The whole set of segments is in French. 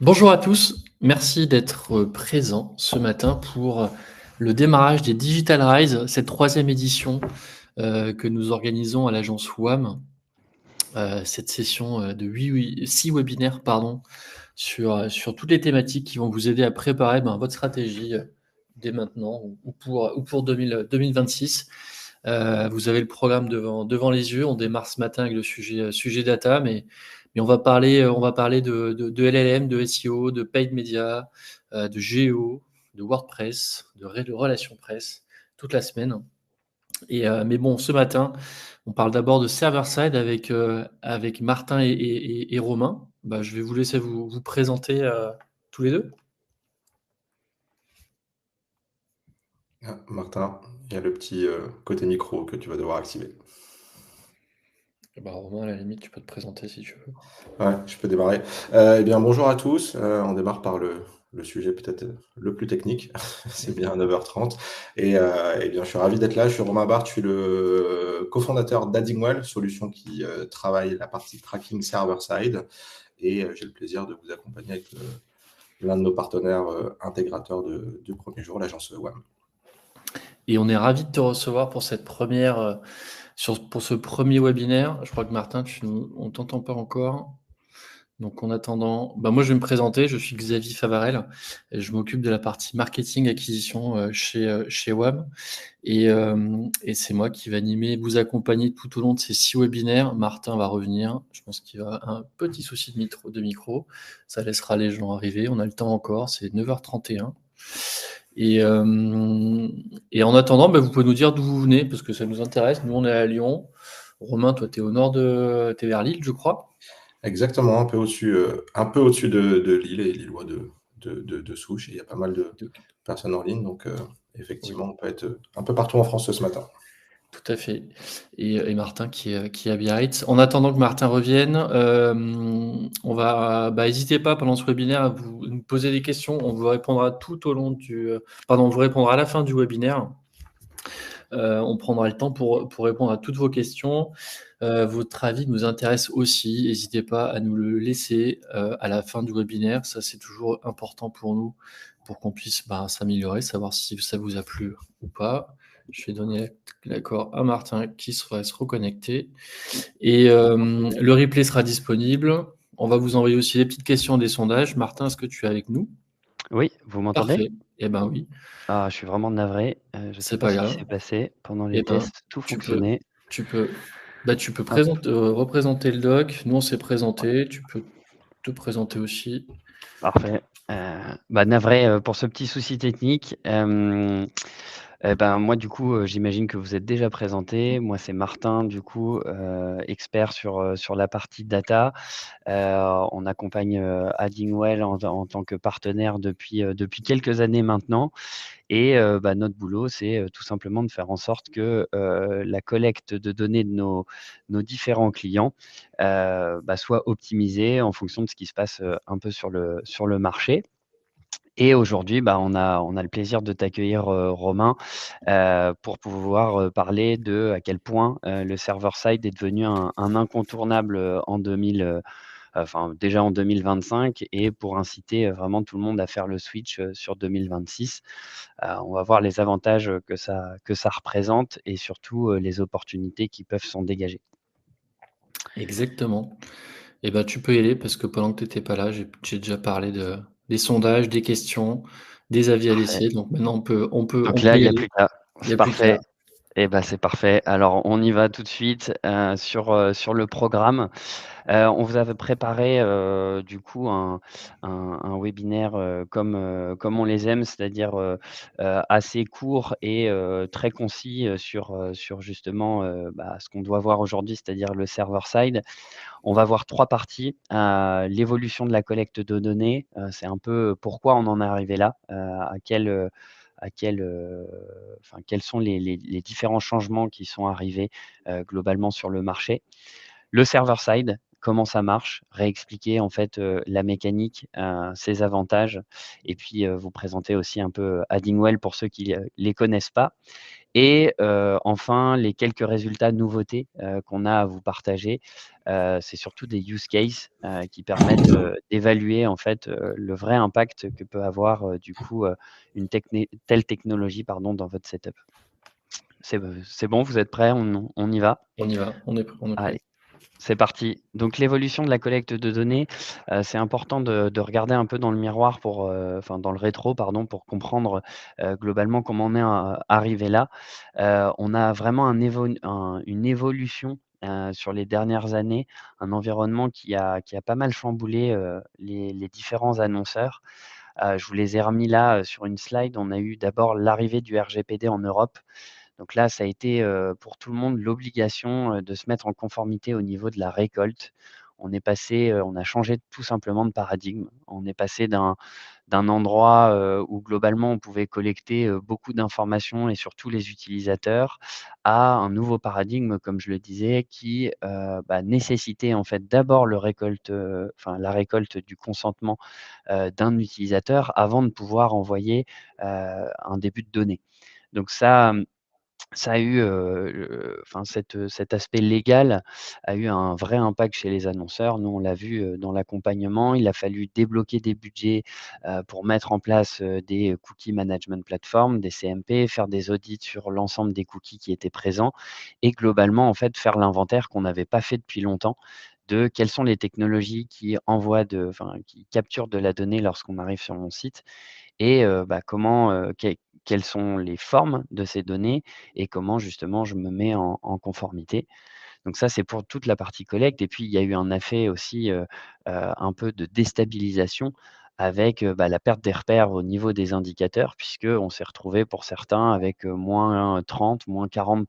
Bonjour à tous, merci d'être présents ce matin pour le démarrage des Digital Rise, cette troisième édition que nous organisons à l'agence WAM. Cette session de 6 webinaires sur toutes les thématiques qui vont vous aider à préparer votre stratégie dès maintenant ou pour 2026. Vous avez le programme devant les yeux. On démarre ce matin avec le sujet data, mais on va parler de LLM, de SEO, de paid media, de GEO, de WordPress, de relations presse, toute la semaine. Mais bon, ce matin, on parle d'abord de server-side avec Martin et Romain. Je vais vous laisser vous présenter tous les deux. Martin, il y a le petit côté micro que tu vas devoir activer. Romain, à la limite, tu peux te présenter si tu veux. Ouais, je peux démarrer. Bonjour à tous. On démarre par le sujet peut-être le plus technique. C'est bien à 9h30. Je suis ravi d'être là. Je suis Romain Barthes, je suis le cofondateur d'Addingwell, solution qui travaille la partie tracking server-side. Et j'ai le plaisir de vous accompagner avec l'un de nos partenaires intégrateurs du premier jour, l'agence WAM. Et on est ravis de te recevoir pour cette première, pour ce premier webinaire. Je crois que Martin, on t'entend pas encore. Donc en attendant, moi je vais me présenter, je suis Xavier Favarel et je m'occupe de la partie marketing acquisition chez WAM et c'est moi qui vais animer, vous accompagner tout au long de ces 6 webinaires. Martin va revenir, je pense qu'il y a un petit souci de micro, ça laissera les gens arriver, on a le temps encore, c'est 9h31. Et en attendant, vous pouvez nous dire d'où vous venez, parce que ça nous intéresse. Nous, on est à Lyon. Romain, toi, tu es au nord t'es vers Lille, je crois. Exactement, un peu au-dessus de Lille et Lillois de souche. Et il y a pas mal de personnes en ligne. Donc, effectivement, Oui. on peut être un peu partout en France ce matin. Tout à fait. Et Martin qui est à Biarritz. En attendant que Martin revienne, on va, n'hésitez pas pendant ce webinaire à nous poser des questions. On vous répondra tout au long on vous répondra à la fin du webinaire. On prendra le temps pour répondre à toutes vos questions. Votre avis nous intéresse aussi. N'hésitez pas à nous le laisser à la fin du webinaire. Ça, c'est toujours important pour nous, pour qu'on puisse s'améliorer, savoir si ça vous a plu ou pas. Je vais donner l'accord à Martin qui va se reconnecter. Et le replay sera disponible. On va vous envoyer aussi les petites questions des sondages. Martin, est-ce que tu es avec nous? Oui, vous m'entendez? Parfait. Oui. Ah, je suis vraiment navré. Je ne sais C'est pas pas ce qui grave. s'est passé pendant les tests. Tout Tu peux, fonctionnait. tu peux, tu peux Hop, représenter le doc. Nous, on s'est présenté. Tu peux te présenter aussi. parfait. Navré pour ce petit souci technique. Moi, du coup, j'imagine que vous êtes déjà présenté. Moi, c'est Martin, du coup, expert sur la partie data. On accompagne Addingwell en tant que partenaire depuis quelques années maintenant. Et notre boulot, c'est tout simplement de faire en sorte que la collecte de données de nos différents clients soit optimisée en fonction de ce qui se passe un peu sur le marché. Et aujourd'hui, on a le plaisir de t'accueillir, Romain, pour pouvoir parler de à quel point le server-side est devenu un incontournable déjà en 2025 et pour inciter vraiment tout le monde à faire le switch sur 2026. On va voir les avantages que ça représente et surtout les opportunités qui peuvent s'en dégager. Exactement. Tu peux y aller parce que pendant que tu n'étais pas là, j'ai déjà parlé des sondages, des questions, des avis à Parfait. laisser. Donc maintenant, Donc on là, peut il y n'y a aller. plus qu'à. Il n'y C'est a plus qu'à. parfait. C'est parfait. Alors, on y va tout de suite sur le programme. On vous avait préparé du coup un webinaire comme on les aime, c'est-à-dire assez court et très concis sur justement ce qu'on doit voir aujourd'hui, c'est-à-dire le server-side. On va voir 3 parties. L'évolution de la collecte de données, c'est un peu pourquoi on en est arrivé là, quels sont les différents changements qui sont arrivés globalement sur le marché. Le server side, comment ça marche, réexpliquer en fait la mécanique, ses avantages, et puis vous présenter aussi un peu Addingwell pour ceux qui les connaissent pas. Et enfin, les quelques résultats nouveautés qu'on a à vous partager, c'est surtout des use cases qui permettent d'évaluer en fait le vrai impact que peut avoir du coup une telle technologie pardon, dans votre setup. C'est bon, vous êtes prêts? On y va? On y va, on est prêt. Allez, c'est parti. Donc l'évolution de la collecte de données, c'est important de regarder un peu dans le miroir pour, enfin dans le rétro pardon, pour comprendre, globalement comment on est arrivé là. On a vraiment une évolution, sur les dernières années, un environnement qui a pas mal chamboulé, les différents annonceurs. Je vous les ai remis là, sur une slide. On a eu d'abord l'arrivée du RGPD en Europe. Donc là, ça a été, pour tout le monde l'obligation, de se mettre en conformité au niveau de la récolte. On est passé, on a changé tout simplement de paradigme. On est passé d'un endroit, où globalement on pouvait collecter, beaucoup d'informations et sur tous les utilisateurs, à un nouveau paradigme, comme je le disais, qui, nécessitait en fait d'abord la récolte du consentement, d'un utilisateur avant de pouvoir envoyer, un début de données. Donc ça a eu, cet aspect légal a eu un vrai impact chez les annonceurs. Nous, on l'a vu, dans l'accompagnement. Il a fallu débloquer des budgets, pour mettre en place, des cookie management platform, des CMP, faire des audits sur l'ensemble des cookies qui étaient présents et globalement, en fait, faire l'inventaire qu'on n'avait pas fait depuis longtemps de quelles sont les technologies qui capturent de la donnée lorsqu'on arrive sur mon site et comment, quelles sont les formes de ces données et comment justement je me mets en conformité. Donc ça, c'est pour toute la partie collecte et puis il y a eu un effet aussi, un peu de déstabilisation avec, la perte des repères au niveau des indicateurs puisqu'on s'est retrouvé pour certains avec, moins 30, moins 40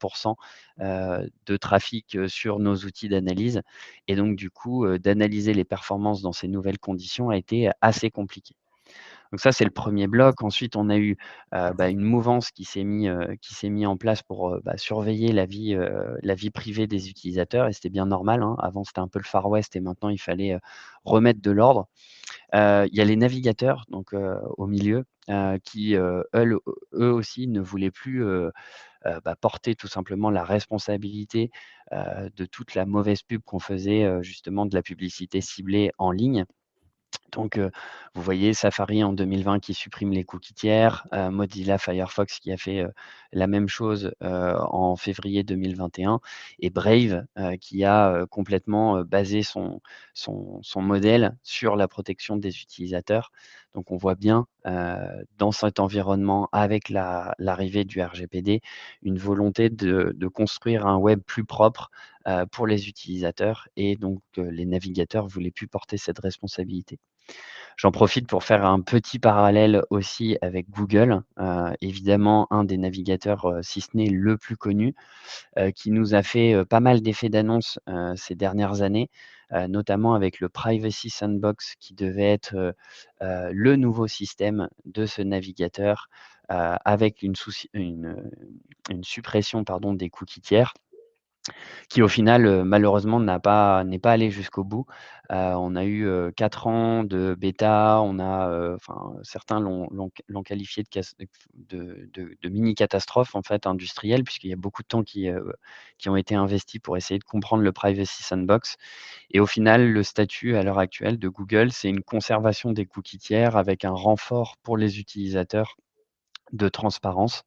de trafic, sur nos outils d'analyse et donc du coup, d'analyser les performances dans ces nouvelles conditions a été assez compliqué. Donc ça, c'est le premier bloc. Ensuite, on a eu, une mouvance qui s'est mis en place pour, surveiller la vie privée des utilisateurs et c'était bien normal, hein. Avant, c'était un peu le Far West et maintenant, il fallait, remettre de l'ordre. Il y a les navigateurs, donc au milieu, qui, eux aussi ne voulaient plus, porter tout simplement la responsabilité, de toute la mauvaise pub qu'on faisait, justement de la publicité ciblée en ligne. Donc, vous voyez Safari en 2020 qui supprime les cookies tiers, Mozilla Firefox qui a fait, la même chose, en février 2021 et Brave, qui a, complètement, basé son modèle sur la protection des utilisateurs. Donc on voit bien, dans cet environnement avec l'arrivée du RGPD, une volonté de construire un web plus propre, pour les utilisateurs et donc, les navigateurs voulaient plus porter cette responsabilité. J'en profite pour faire un petit parallèle aussi avec Google, évidemment un des navigateurs, si ce n'est le plus connu, qui nous a fait, pas mal d'effets d'annonce, ces dernières années, notamment avec le Privacy Sandbox qui devait être, le nouveau système de ce navigateur, avec une suppression pardon des cookies tiers qui au final, malheureusement n'est pas allé jusqu'au bout. On a eu, 4 ans de bêta, on a, certains l'ont qualifié de mini catastrophe en fait industrielle, puisqu'il y a beaucoup de temps qui ont été investis pour essayer de comprendre le Privacy Sandbox et au final, le statut à l'heure actuelle de Google, c'est une conservation des cookies tiers avec un renfort pour les utilisateurs de transparence.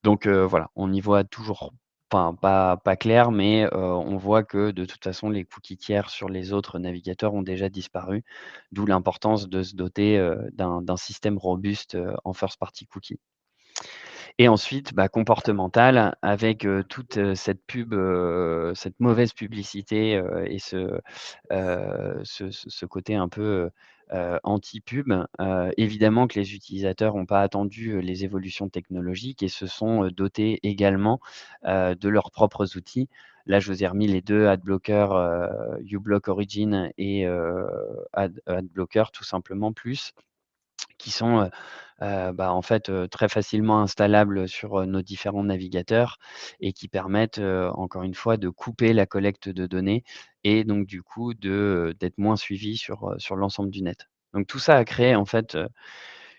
Donc voilà, on y voit toujours pas clair, mais on voit que de toute façon, les cookies tiers sur les autres navigateurs ont déjà disparu, d'où l'importance de se doter, d'un système robuste, en first party cookie. Et ensuite, comportemental avec, toute, cette mauvaise publicité, et ce côté un peu, anti-pub. Évidemment que les utilisateurs n'ont pas attendu, les évolutions technologiques et se sont, dotés également, de leurs propres outils. Là, je vous ai remis les 2 adblockers, uBlock Origin et Adblocker tout simplement plus qui sont en fait, très facilement installables sur, nos différents navigateurs et qui permettent, encore une fois, de couper la collecte de données et donc du coup d'être moins suivi sur l'ensemble du net. Donc tout ça a créé en fait,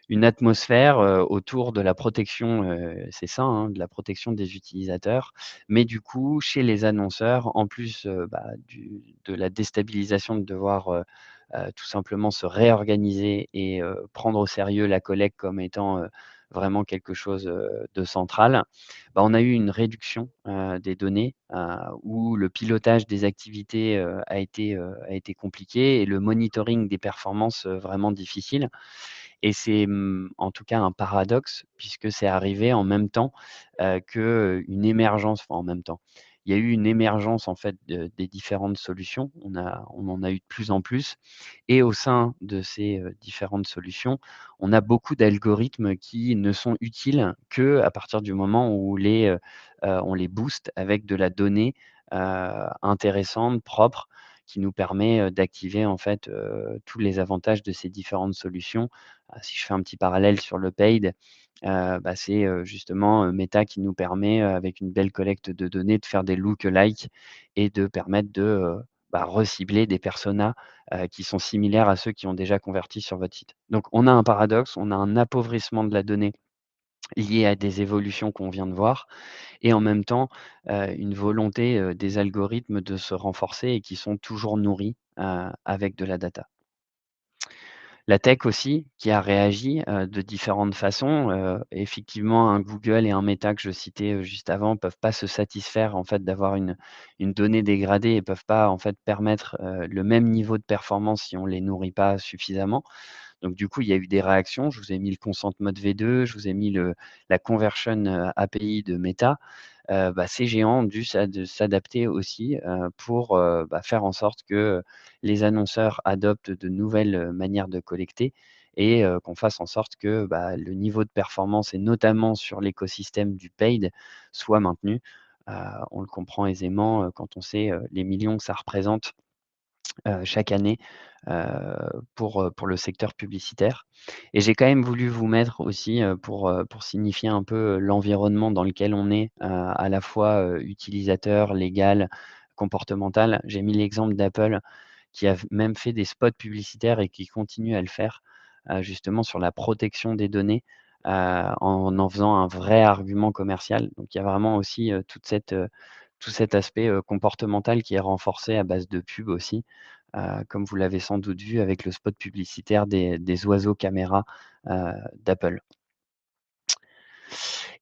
une atmosphère, autour de la protection, c'est ça, hein, de la protection des utilisateurs. Mais du coup, chez les annonceurs, en plus, de la déstabilisation de devoir, tout simplement se réorganiser et prendre au sérieux la collecte comme étant, vraiment quelque chose, de central, on a eu une réduction, des données, où le pilotage des activités, a été compliqué et le monitoring des performances, vraiment difficile. Et c'est, en tout cas un paradoxe puisque c'est arrivé en même temps, qu'une émergence, enfin en même temps. Il y a eu une émergence en fait des différentes solutions. On en a eu de plus en plus et au sein de ces, différentes solutions, on a beaucoup d'algorithmes qui ne sont utiles qu'à partir du moment où on les booste avec de la donnée, intéressante, propre, qui nous permet, d'activer en fait, tous les avantages de ces différentes solutions. Si je fais un petit parallèle sur le paid, c'est, justement, Meta qui nous permet, avec une belle collecte de données, de faire des look-alike et de permettre de, recibler des personas, qui sont similaires à ceux qui ont déjà converti sur votre site. Donc on a un paradoxe, on a un appauvrissement de la donnée lié à des évolutions qu'on vient de voir et en même temps, une volonté, des algorithmes de se renforcer et qui sont toujours nourris, avec de la data. La tech aussi, qui a réagi, de différentes façons. Effectivement, un Google et un Meta que je citais, juste avant, peuvent pas se satisfaire en fait d'avoir une donnée dégradée et peuvent pas en fait permettre, le même niveau de performance si on les nourrit pas suffisamment. Donc du coup, il y a eu des réactions. Je vous ai mis le Consent Mode V2, je vous ai mis la Conversion, API de Meta. Ces géants ont dû s'adapter aussi, pour, faire en sorte que les annonceurs adoptent de nouvelles, manières de collecter et qu'on fasse en sorte que, le niveau de performance et notamment sur l'écosystème du paid soit maintenu. Heu, on le comprend aisément, quand on sait, les millions que ça représente chaque année, pour le secteur publicitaire et j'ai quand même voulu vous mettre aussi, pour signifier un peu, l'environnement dans lequel on est, à la fois, utilisateur, légal, comportemental. J'ai mis l'exemple d'Apple qui a même fait des spots publicitaires et qui continue à le faire, justement sur la protection des données, en faisant un vrai argument commercial. Donc il y a vraiment aussi, tout cet aspect, comportemental qui est renforcé à base de pub aussi, comme vous l'avez sans doute vu avec le spot publicitaire des oiseaux caméras, d'Apple.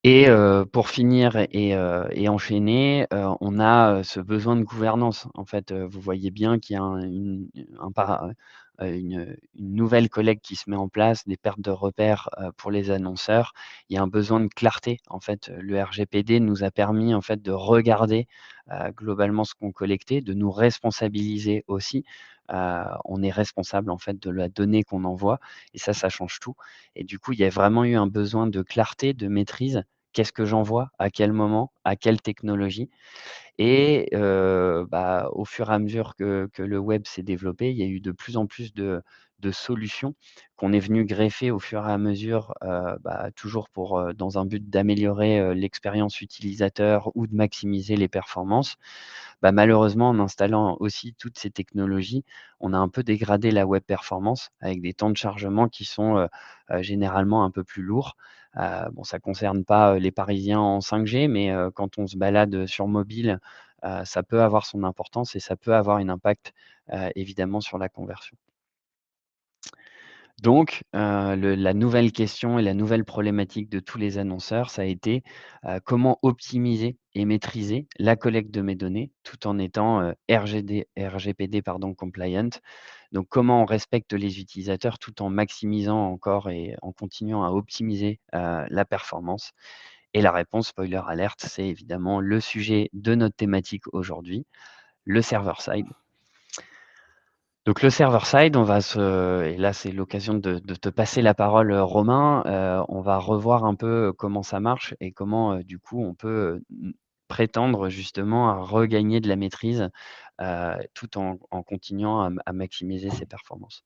Et pour finir et enchaîner, on a, ce besoin de gouvernance. En fait, vous voyez bien qu'il y a une nouvelle collecte qui se met en place, des pertes de repères, pour les annonceurs. Il y a un besoin de clarté. En fait, le RGPD nous a permis, en fait, de regarder, globalement ce qu'on collectait, de nous responsabiliser aussi. On est responsable, en fait, de la donnée qu'on envoie et ça change tout et du coup, il y a vraiment eu un besoin de clarté, de maîtrise. Qu'est-ce que j'envoie? À quel moment? À quelle technologie? Et au fur et à mesure que le web s'est développé, il y a eu de plus en plus de solutions qu'on est venu greffer au fur et à mesure, toujours pour, dans un but d'améliorer, l'expérience utilisateur ou de maximiser les performances. Malheureusement, en installant aussi toutes ces technologies, on a un peu dégradé la web performance avec des temps de chargement qui sont, généralement un peu plus lourds. Ça concerne pas, les Parisiens en 5G, mais quand on se balade sur mobile, ça peut avoir son importance et ça peut avoir un impact, évidemment sur la conversion. Donc, la nouvelle question et la nouvelle problématique de tous les annonceurs, ça a été, comment optimiser et maîtriser la collecte de mes données tout en étant, RGPD compliant. Donc comment on respecte les utilisateurs tout en maximisant encore et en continuant à optimiser, la performance? Et la réponse, spoiler alert, c'est évidemment le sujet de notre thématique aujourd'hui, le server side. Donc le server side, et là c'est l'occasion de te passer la parole, Romain. On va revoir un peu comment ça marche et comment, du coup on peut, prétendre justement à regagner de la maîtrise, tout en continuant à maximiser ses performances.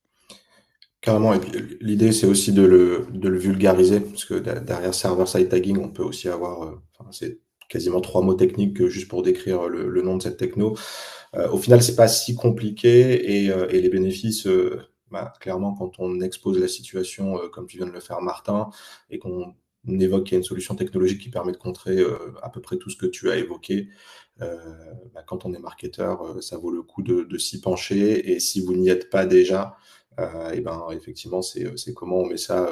Carrément, et puis l'idée c'est aussi de le vulgariser, parce que derrière server-side tagging, on peut aussi avoir, c'est quasiment 3 mots techniques juste pour décrire le nom de cette techno. Au final, c'est pas si compliqué et les bénéfices, clairement, quand on expose la situation comme tu viens de le faire, Martin, et qu'on évoque qu'il y a une solution technologique qui permet de contrer à peu près tout ce que tu as évoqué, quand on est marketeur, ça vaut le coup de s'y pencher. Et si vous n'y êtes pas déjà, effectivement, c'est comment on met ça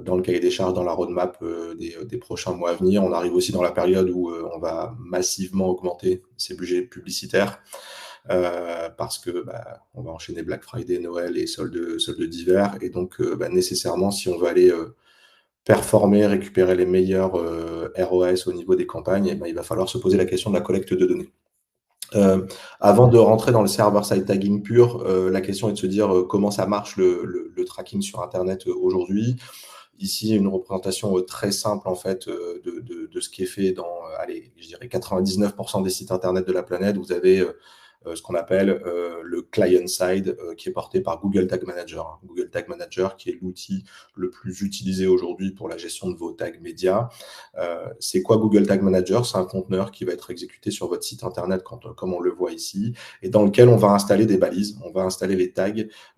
dans le cahier des charges, dans la roadmap des prochains mois à venir. On arrive aussi dans la période où on va massivement augmenter ces budgets publicitaires parce que on va enchaîner Black Friday, Noël et soldes d'hiver. Et donc, nécessairement, si on veut aller performer, récupérer les meilleurs ROS au niveau des campagnes, il va falloir se poser la question de la collecte de données. Avant de rentrer dans le server-side tagging pur, la question est de se dire comment ça marche le tracking sur Internet aujourd'hui. Ici, une représentation très simple en fait de ce qui est fait dans, je dirais 99% des sites Internet de la planète. Vous avez ce qu'on appelle le client-side qui est porté par Google Tag Manager. Google Tag Manager qui est l'outil le plus utilisé aujourd'hui pour la gestion de vos tags médias. C'est quoi Google Tag Manager? C'est un conteneur qui va être exécuté sur votre site Internet comme on le voit ici et dans lequel on va installer des balises. On va installer les tags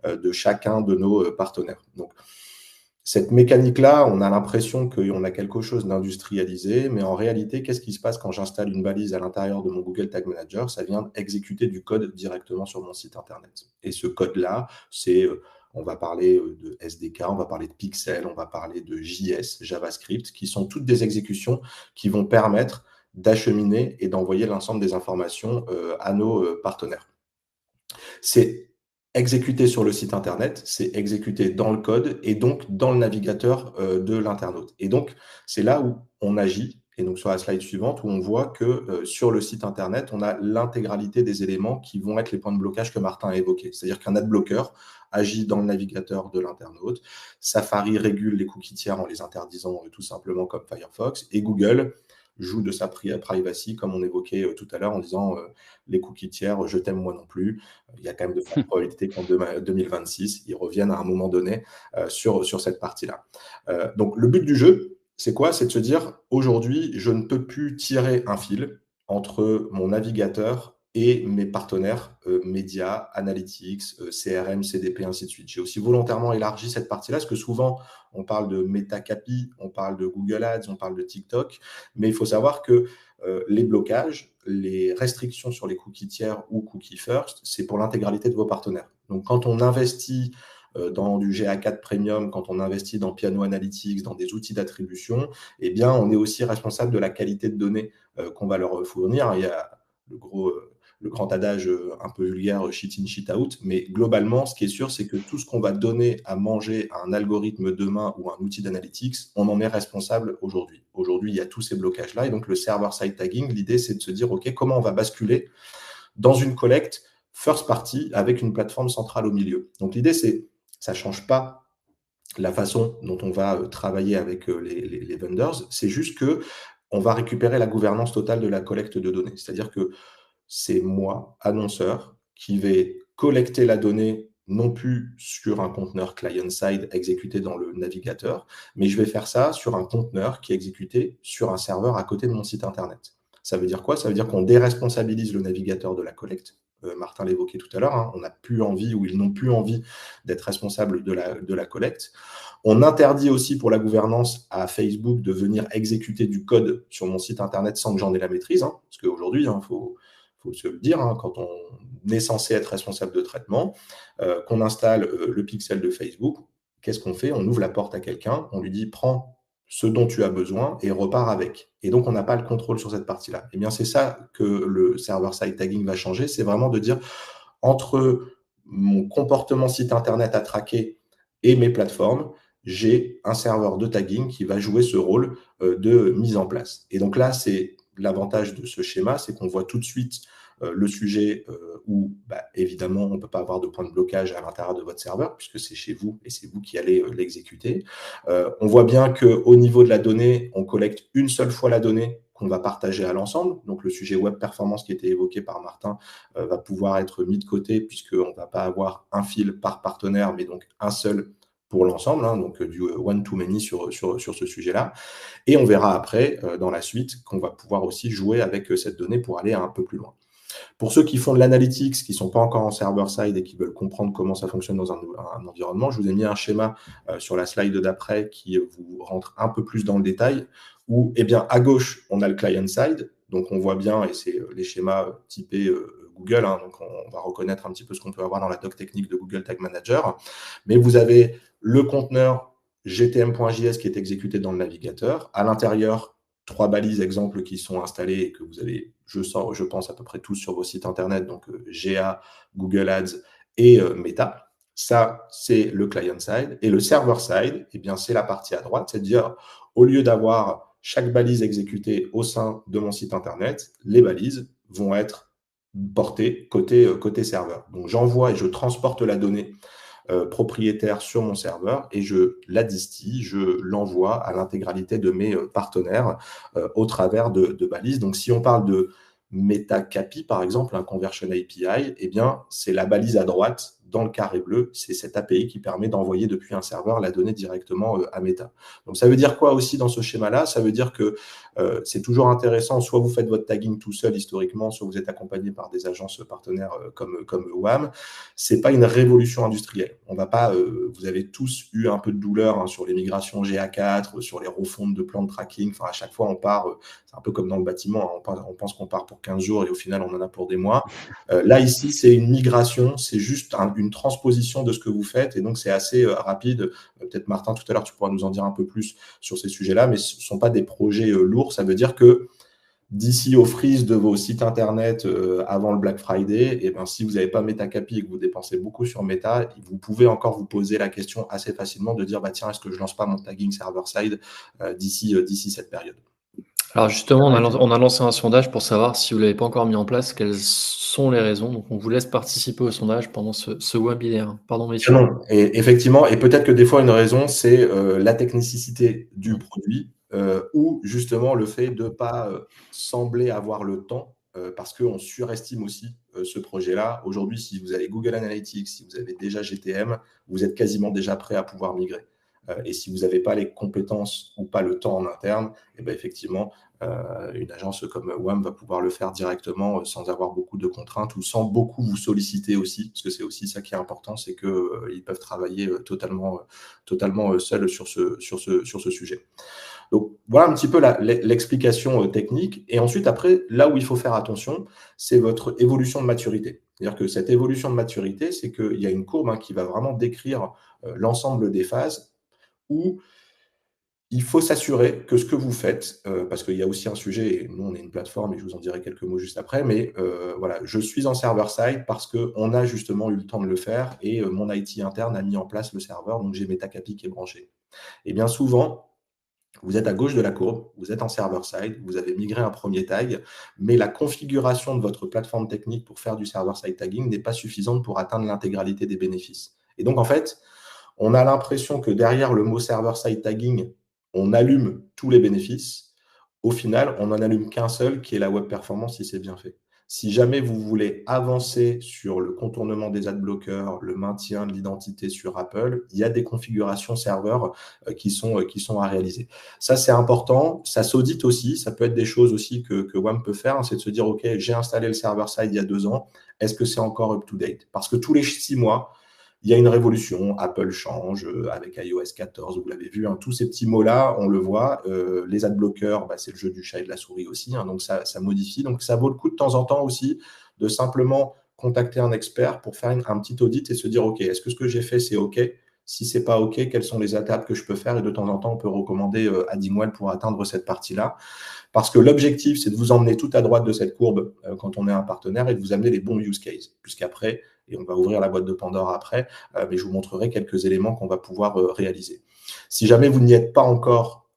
de chacun de nos partenaires. Donc, cette mécanique-là, on a l'impression qu'on a quelque chose d'industrialisé, mais en réalité, qu'est-ce qui se passe quand j'installe une balise à l'intérieur de mon Google Tag Manager? Ça vient exécuter du code directement sur mon site Internet. Et ce code-là, on va parler de SDK, on va parler de Pixel, on va parler de JS, JavaScript, qui sont toutes des exécutions qui vont permettre d'acheminer et d'envoyer l'ensemble des informations à nos partenaires. C'est exécuté sur le site Internet, c'est exécuté dans le code et donc dans le navigateur de l'internaute. Et donc, c'est là où on agit. Et donc, sur la slide suivante, où on voit que sur le site Internet, on a l'intégralité des éléments qui vont être les points de blocage que Martin a évoqués. C'est-à-dire qu'un adblocker agit dans le navigateur de l'internaute. Safari régule les cookies tiers en les interdisant tout simplement comme Firefox. Et Google joue de sa privacy, comme on évoquait tout à l'heure, en disant les cookies tiers, je t'aime moi non plus. Il y a quand même de fortes probabilités qu'en 2026, ils reviennent à un moment donné sur cette partie-là. Donc, le but du jeu, c'est quoi? C'est de se dire, aujourd'hui, je ne peux plus tirer un fil entre mon navigateur et mes partenaires médias, analytics, CRM, CDP, ainsi de suite. J'ai aussi volontairement élargi cette partie-là, parce que souvent, on parle de Meta-KPI, on parle de Google Ads, on parle de TikTok, mais il faut savoir que les blocages, les restrictions sur les cookies tiers ou cookies first, c'est pour l'intégralité de vos partenaires. Donc, quand on investit dans du GA4 Premium, quand on investit dans Piano Analytics, dans des outils d'attribution, eh bien, on est aussi responsable de la qualité de données qu'on va leur fournir. Il y a le grand adage un peu vulgaire, shit in, shit out. Mais globalement, ce qui est sûr, c'est que tout ce qu'on va donner à manger à un algorithme demain ou un outil d'analytics, on en est responsable aujourd'hui. Aujourd'hui, il y a tous ces blocages-là. Et donc, le server-side tagging, l'idée, c'est de se dire, OK, comment on va basculer dans une collecte first party avec une plateforme centrale au milieu. Donc, l'idée, ça ne change pas la façon dont on va travailler avec les vendors. C'est juste qu'on va récupérer la gouvernance totale de la collecte de données. C'est-à-dire que c'est moi, annonceur, qui vais collecter la donnée non plus sur un conteneur client-side exécuté dans le navigateur, mais je vais faire ça sur un conteneur qui est exécuté sur un serveur à côté de mon site Internet. Ça veut dire quoi? Ça veut dire qu'on déresponsabilise le navigateur de la collecte. Martin l'évoquait tout à l'heure, on n'a plus envie ou ils n'ont plus envie d'être responsables de la collecte. On interdit aussi pour la gouvernance à Facebook de venir exécuter du code sur mon site Internet sans que j'en ai la maîtrise, parce qu'aujourd'hui, il faut se le dire, quand on est censé être responsable de traitement, qu'on installe le pixel de Facebook, qu'est-ce qu'on fait? On ouvre la porte à quelqu'un, on lui dit « prends ce dont tu as besoin et repars avec ». Et donc, on n'a pas le contrôle sur cette partie-là. Eh bien, c'est ça que le server-side tagging va changer, c'est vraiment de dire entre mon comportement site Internet à traquer et mes plateformes, j'ai un serveur de tagging qui va jouer ce rôle de mise en place. Et donc là, c'est l'avantage de ce schéma, c'est qu'on voit tout de suite le sujet où, évidemment, on ne peut pas avoir de point de blocage à l'intérieur de votre serveur, puisque c'est chez vous et c'est vous qui allez l'exécuter. On voit bien qu'au niveau de la donnée, on collecte une seule fois la donnée qu'on va partager à l'ensemble. Donc, le sujet web performance qui était évoqué par Martin va pouvoir être mis de côté puisqu'on ne va pas avoir un fil par partenaire, mais donc un seul pour l'ensemble, hein, donc du one-to-many sur ce sujet-là. Et on verra après, dans la suite, qu'on va pouvoir aussi jouer avec cette donnée pour aller un peu plus loin. Pour ceux qui font de l'analytics, qui ne sont pas encore en server-side et qui veulent comprendre comment ça fonctionne dans un environnement, je vous ai mis un schéma sur la slide d'après qui vous rentre un peu plus dans le détail, où eh bien, à gauche, on a le client-side, donc on voit bien, et c'est les schémas typés Google, hein, donc on va reconnaître un petit peu ce qu'on peut avoir dans la doc technique de Google Tag Manager, mais vous avez le conteneur gtm.js qui est exécuté dans le navigateur, à l'intérieur, 3 balises exemples qui sont installées et que vous avez, je pense, à peu près tous sur vos sites internet, donc GA, Google Ads et Meta. Ça, c'est le client-side. Et le server-side, eh bien, c'est la partie à droite, c'est-à-dire, au lieu d'avoir chaque balise exécutée au sein de mon site internet, les balises vont être portées côté serveur. Donc, j'envoie et je transporte la donnée propriétaire sur mon serveur et je la distille, je l'envoie à l'intégralité de mes partenaires au travers de balises. Donc, si on parle de MetaCAPI, par exemple, un Conversion API, eh bien, c'est la balise à droite dans le carré bleu. C'est cette API qui permet d'envoyer depuis un serveur la donnée directement à Meta. Donc, ça veut dire quoi aussi dans ce schéma-là? Ça veut dire que c'est toujours intéressant, soit vous faites votre tagging tout seul historiquement, soit vous êtes accompagné par des agences partenaires comme WAM. C'est pas une révolution industrielle. On va pas, vous avez tous eu un peu de douleur hein, sur les migrations GA4, sur les refontes de plans de tracking. Enfin, à chaque fois, on part, c'est un peu comme dans le bâtiment, hein, on pense qu'on part pour 15 jours et au final, on en a pour des mois. Là, ici, c'est une migration, c'est juste une transposition de ce que vous faites et donc c'est assez rapide. Peut-être Martin, tout à l'heure, tu pourras nous en dire un peu plus sur ces sujets-là, mais ce ne sont pas des projets lourds. Ça veut dire que d'ici au freeze de vos sites internet avant le Black Friday, et ben, si vous n'avez pas MetaCAPI et que vous dépensez beaucoup sur Meta, vous pouvez encore vous poser la question assez facilement de dire bah, tiens, est-ce que je ne lance pas mon tagging server-side d'ici cette période? Alors justement, on a lancé un sondage pour savoir si vous ne l'avez pas encore mis en place, quelles sont les raisons. Donc on vous laisse participer au sondage pendant ce webinaire. Pardon, messieurs. Non, et effectivement, et peut-être que des fois une raison, c'est la technicité du produit ou justement le fait de ne pas sembler avoir le temps parce qu'on surestime aussi ce projet-là. Aujourd'hui, si vous avez Google Analytics, si vous avez déjà GTM, vous êtes quasiment déjà prêt à pouvoir migrer. Et si vous n'avez pas les compétences ou pas le temps en interne, et ben effectivement, une agence comme WAM va pouvoir le faire directement sans avoir beaucoup de contraintes ou sans beaucoup vous solliciter aussi, parce que c'est aussi ça qui est important, c'est qu'ils peuvent travailler totalement seuls sur ce sujet. Donc, voilà un petit peu l'explication technique. Et ensuite, après, là où il faut faire attention, c'est votre évolution de maturité. C'est-à-dire que cette évolution de maturité, c'est qu'il y a une courbe qui va vraiment décrire l'ensemble des phases où il faut s'assurer que ce que vous faites, parce qu'il y a aussi un sujet, et nous on est une plateforme et je vous en dirai quelques mots juste après, mais voilà, je suis en server-side parce qu'on a justement eu le temps de le faire et mon IT interne a mis en place le serveur, donc j'ai MetaCAPI qui est branché. Et bien souvent, vous êtes à gauche de la courbe, vous êtes en server-side, vous avez migré un premier tag, mais la configuration de votre plateforme technique pour faire du server-side tagging n'est pas suffisante pour atteindre l'intégralité des bénéfices. Et donc en fait, on a l'impression que derrière le mot server-side tagging, on allume tous les bénéfices. Au final, on n'en allume qu'un seul, qui est la web performance, si c'est bien fait. Si jamais vous voulez avancer sur le contournement des adblockers, le maintien de l'identité sur Apple, il y a des configurations serveurs qui sont à réaliser. Ça, c'est important. Ça s'audite aussi. Ça peut être des choses aussi que WAM peut faire. C'est de se dire, OK, j'ai installé le server-side il y a 2 ans. Est-ce que c'est encore up-to-date? Parce que tous les 6 mois, il y a une révolution, Apple change avec iOS 14, vous l'avez vu, hein, tous ces petits mots-là, on le voit. Les adblockers, c'est le jeu du chat et de la souris aussi, hein, donc ça modifie. Donc ça vaut le coup de temps en temps aussi de simplement contacter un expert pour faire un petit audit et se dire, OK, est-ce que ce que j'ai fait, c'est OK? Si ce n'est pas OK, quelles sont les étapes que je peux faire? Et de temps en temps, on peut recommander Addingwell pour atteindre cette partie-là. Parce que l'objectif, c'est de vous emmener tout à droite de cette courbe quand on est un partenaire et de vous amener les bons use cases. Puisqu'après, et on va ouvrir la boîte de Pandore après, mais je vous montrerai quelques éléments qu'on va pouvoir réaliser. Si jamais vous n'y êtes pas encore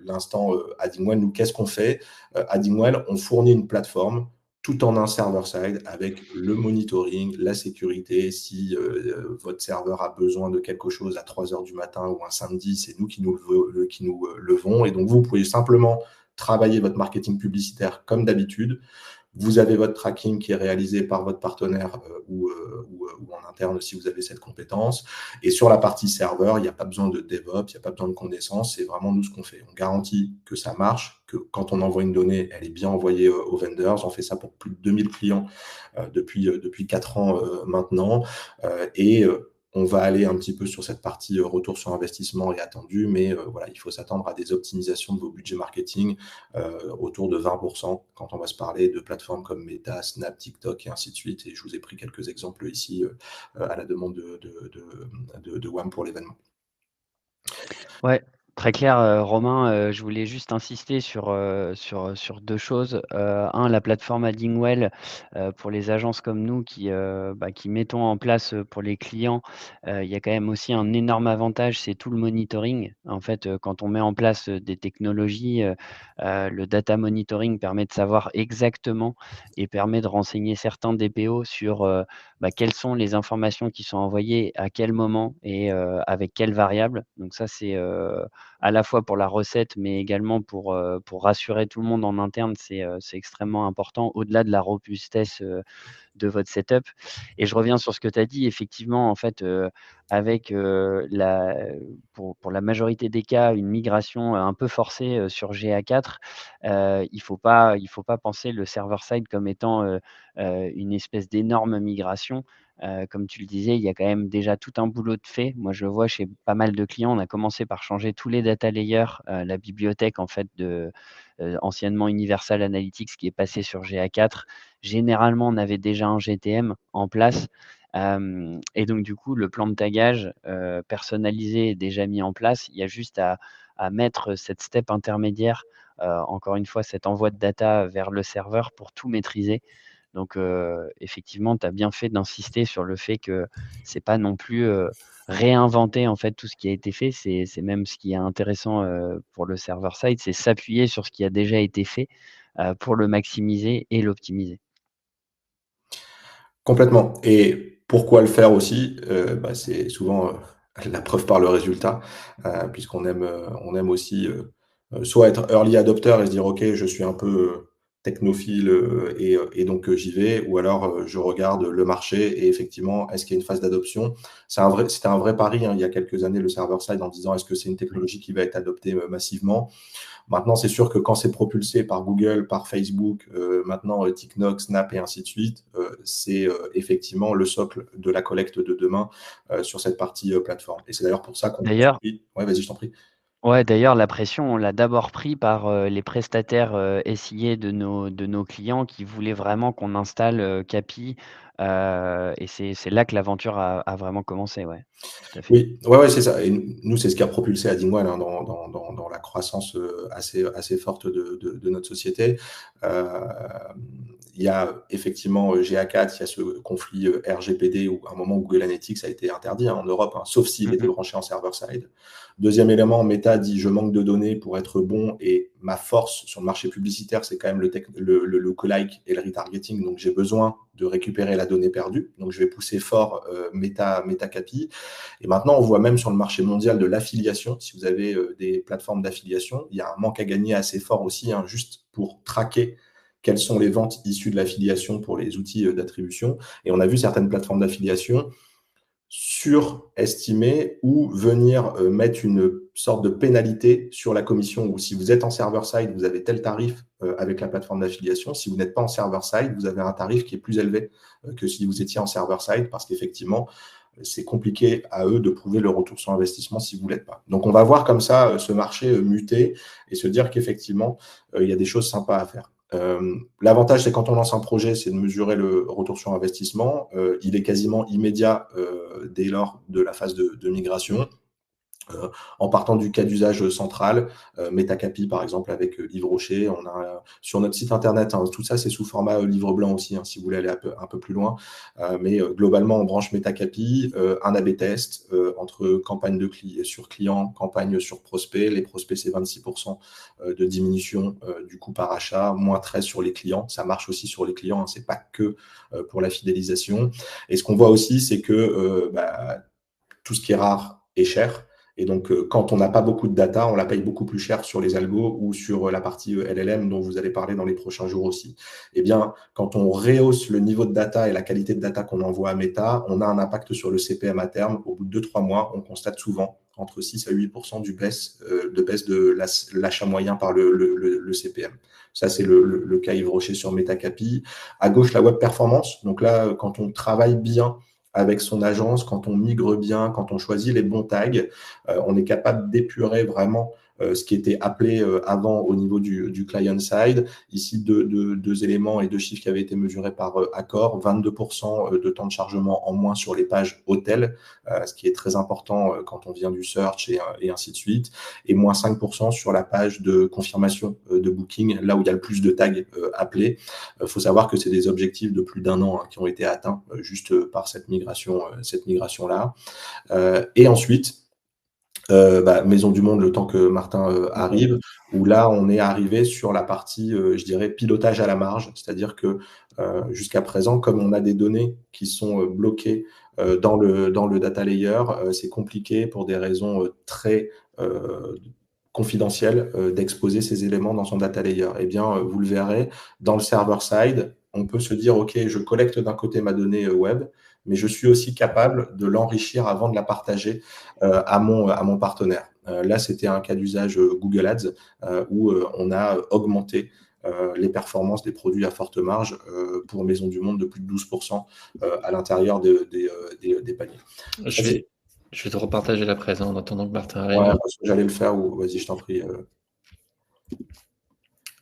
l'instant Addingwell, nous, qu'est-ce qu'on fait? Addingwell, on fournit une plateforme tout en un server-side avec le monitoring, la sécurité. Si votre serveur a besoin de quelque chose à 3 heures du matin ou un samedi, c'est nous qui nous levons. Et donc, vous pouvez simplement travaillez votre marketing publicitaire comme d'habitude. Vous avez votre tracking qui est réalisé par votre partenaire ou en interne si vous avez cette compétence. Et sur la partie serveur, il n'y a pas besoin de DevOps, il n'y a pas besoin de connaissances. C'est vraiment nous ce qu'on fait. On garantit que ça marche, que quand on envoie une donnée, elle est bien envoyée aux vendors. On fait ça pour plus de 2000 clients depuis 4 ans maintenant. On va aller un petit peu sur cette partie retour sur investissement et attendu, mais voilà, il faut s'attendre à des optimisations de vos budgets marketing autour de 20% quand on va se parler de plateformes comme Meta, Snap, TikTok et ainsi de suite. Et je vous ai pris quelques exemples ici à la demande de WAM pour l'événement. Ouais, très clair, Romain. Je voulais juste insister sur 2 choses. La plateforme Addingwell, pour les agences comme nous qui mettons en place, pour les clients, il y a quand même aussi un énorme avantage, c'est tout le monitoring. En fait, quand on met en place, des technologies, le data monitoring permet de savoir exactement et permet de renseigner certains DPO sur, quelles sont les informations qui sont envoyées, à quel moment et avec quelles variables. Donc ça, c'est, à la fois pour la recette, mais également pour rassurer tout le monde en interne, c'est extrêmement important, au-delà de la robustesse, de votre setup. Et je reviens sur ce que tu as dit, effectivement, en fait, avec pour la majorité des cas, une migration un peu forcée sur GA4, il faut pas penser le server-side comme étant une espèce d'énorme migration. Comme tu le disais, il y a quand même déjà tout un boulot de fait. Moi, je le vois chez pas mal de clients. On a commencé par changer tous les data layers, la bibliothèque en fait de anciennement Universal Analytics qui est passé sur GA4. Généralement, on avait déjà un GTM en place. Et donc, du coup, le plan de tagage personnalisé est déjà mis en place. Il y a juste à mettre cette step intermédiaire, encore une fois, cet envoi de data vers le serveur pour tout maîtriser. Donc, effectivement, tu as bien fait d'insister sur le fait que c'est pas non plus réinventer en fait tout ce qui a été fait. C'est même ce qui est intéressant pour le server side, c'est s'appuyer sur ce qui a déjà été fait pour le maximiser et l'optimiser. Complètement. Et pourquoi le faire aussi c'est souvent la preuve par le résultat, puisqu'on aime, on aime aussi soit être early adopter et se dire, OK, je suis un peu technophile et donc j'y vais, ou alors je regarde le marché et effectivement, est-ce qu'il y a une phase d'adoption? C'était un vrai pari il y a quelques années, le server-side, en disant, est-ce que c'est une technologie qui va être adoptée massivement? Maintenant, c'est sûr que quand c'est propulsé par Google, par Facebook, maintenant TikTok, Snap et ainsi de suite, c'est effectivement le socle de la collecte de demain sur cette partie plateforme. Et c'est d'ailleurs pour ça qu'on... D'ailleurs, Ouais, vas-y, je t'en prie. ouais, d'ailleurs, la pression, on l'a d'abord pris par les prestataires SIA de nos clients qui voulaient vraiment qu'on installe Capi. Et c'est là que l'aventure a vraiment commencé, ouais, tout à fait. Oui, ouais, c'est ça. Et nous, c'est ce qui a propulsé Addingwell dans la croissance assez forte de notre société. Il y a effectivement GA4, il y a ce conflit RGPD où à un moment Google Analytics a été interdit en Europe, sauf s'il était branché en server-side. Deuxième élément, Meta dit je manque de données pour être bon et ma force sur le marché publicitaire, c'est quand même le lookalike et le retargeting. Donc j'ai besoin de récupérer la donnée perdue. Donc je vais pousser fort Meta Capi. Et maintenant, on voit même sur le marché mondial de l'affiliation, si vous avez des plateformes d'affiliation, il y a un manque à gagner assez fort aussi, juste pour traquer quelles sont les ventes issues de l'affiliation pour les outils d'attribution. Et on a vu certaines plateformes d'affiliation surestimer ou venir mettre une sorte de pénalité sur la commission, ou si vous êtes en server-side, vous avez tel tarif avec la plateforme d'affiliation. Si vous n'êtes pas en server-side, vous avez un tarif qui est plus élevé que si vous étiez en server-side, parce qu'effectivement, c'est compliqué à eux de prouver le retour sur investissement si vous ne l'êtes pas. Donc, on va voir comme ça ce marché muter et se dire qu'effectivement, il y a des choses sympas à faire. L'avantage, c'est quand on lance un projet, c'est de mesurer le retour sur investissement. Il est quasiment immédiat dès lors de la phase de migration. En partant du cas d'usage central, Metacapi par exemple avec Yves Rocher, on a sur notre site internet, tout ça c'est sous format livre blanc aussi, si vous voulez aller un peu plus loin, mais globalement on branche Metacapi, un A/B test entre campagne sur client, campagne sur prospect. Les prospects c'est 26% de diminution du coût par achat, moins 13 sur les clients, ça marche aussi sur les clients, c'est pas que pour la fidélisation. Et ce qu'on voit aussi c'est que tout ce qui est rare est cher. Et donc, quand on n'a pas beaucoup de data, on la paye beaucoup plus cher sur les algos ou sur la partie LLM dont vous allez parler dans les prochains jours aussi. Eh bien, quand on rehausse le niveau de data et la qualité de data qu'on envoie à Meta, on a un impact sur le CPM à terme. Au bout de 2-3 mois, on constate souvent entre 6 à 8% de baisse de l'achat moyen par le CPM. Ça, c'est le cas Yves Rocher sur Metacapi. À gauche, la web performance. Donc là, quand on travaille bien avec son agence, quand on migre bien, quand on choisit les bons tags, on est capable d'épurer vraiment ce qui était appelé avant au niveau du client side. Ici, deux éléments et deux chiffres qui avaient été mesurés par Accor. 22% de temps de chargement en moins sur les pages hôtels, ce qui est très important quand on vient du search et ainsi de suite. Et moins 5% sur la page de confirmation de booking, là où il y a le plus de tags appelés. Il faut savoir que c'est des objectifs de plus d'1 an qui ont été atteints juste par cette migration-là. Et ensuite, Maison du Monde, le temps que Martin arrive, où là, on est arrivé sur la partie, je dirais, pilotage à la marge, c'est-à-dire que jusqu'à présent, comme on a des données qui sont bloquées dans le data layer, c'est compliqué pour des raisons très confidentielles d'exposer ces éléments dans son data layer. Eh bien, vous le verrez, dans le server side, on peut se dire, OK, je collecte d'un côté ma donnée web, mais je suis aussi capable de l'enrichir avant de la partager à mon partenaire. Là, c'était un cas d'usage Google Ads où on a augmenté les performances des produits à forte marge pour Maison du Monde de plus de 12% à l'intérieur des paniers. Je vais te repartager la presse en attendant que Martin arrive. Ouais, j'allais le faire ou vas-y, je t'en prie.